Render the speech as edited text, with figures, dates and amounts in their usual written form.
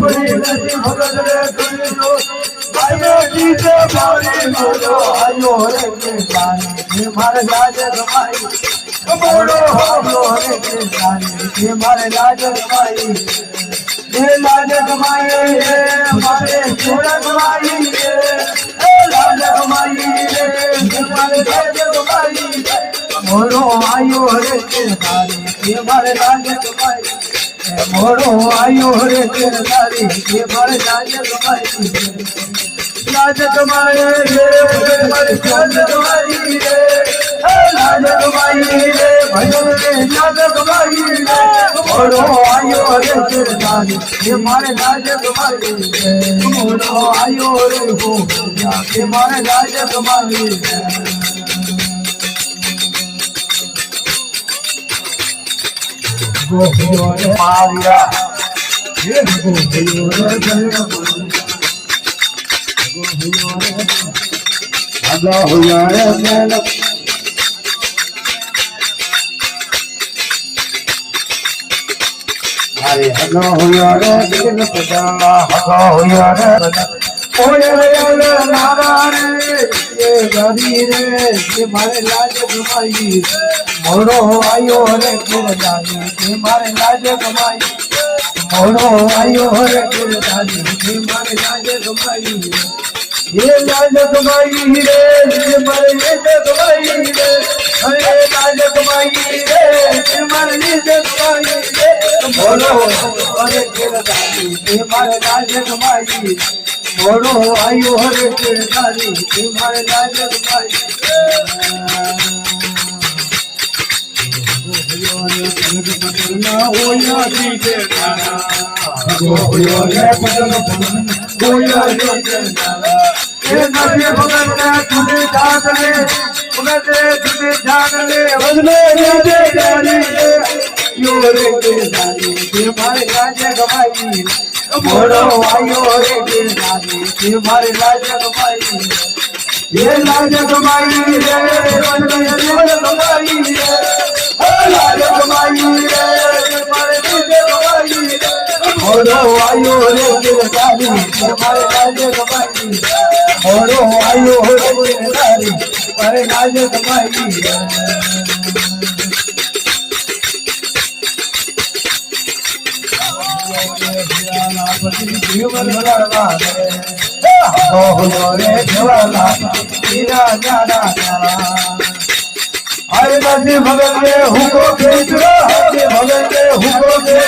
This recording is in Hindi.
कोई नदी भगत रे दुनियो आयो जीते मारे मोरो आयो रे कृष्ण मारे लाज कमाई मोरो हमलो रे कृष्ण मारे लाज कमाई ये लाज कमाई रे मारे छोड़ा कमाई रे लाज कमाई रे मारे लाज कमाई मोरो आयो रे कृष्ण मारे लाज कमाई मोरो आयो रे तेरी ये मारे लाज कमाई लाज कमाई रे मारे लाज कमाई रे लाज कमाई रे भजन रे लाज कमाई रे मोरो आयो रे तेरी ये मारे लाज कमाई रे मोरो आयो रे हो ये मारे लाज कमाई रे गोहियों मारिया ये गोहियों अगा हुआ रे मेल अरे अगा हुआ रे दिन पदा अगा हुआ रे ओए रे नारायण ये गरी रे ये मारे लाज कमाई मोरो आयो रे गुरदानी ये मारे लाज कमाई मोरो आयो रे गुरदानी ये मारे लाज कमाई ये लाज कमाई रे ये मारे लाज कमाई रे अरे लाज कमाई रे ये मारे लाज कमाई रे मोरो रे गुरदानी ये मारे लाज कमाई मोरो आयो रे गुरदानी ये मारे लाज कमाई होया जीते खाना होया रे बदन होया जीते खाना ये नबी भगत ने तुझे जान ले भगत ने तुझे जान ले बदले रे जानी यो रे के जानी ये मारे लाज कमाई मोरो आयो रे के जानी ये मारे लाज कमाई ये लाज कमाई रे बदले रे कमाई रे लाज कमाई रे मारे तुझे कमाई रे मोरो आयो रे गिरदारी मारे लाज कमाई मोरो आयो रे गिरदारी मारे लाज कमाई जीवन लड़वा रे जवाला तेरा जाना हरे नदी भगत के हुको के भगत के हुको के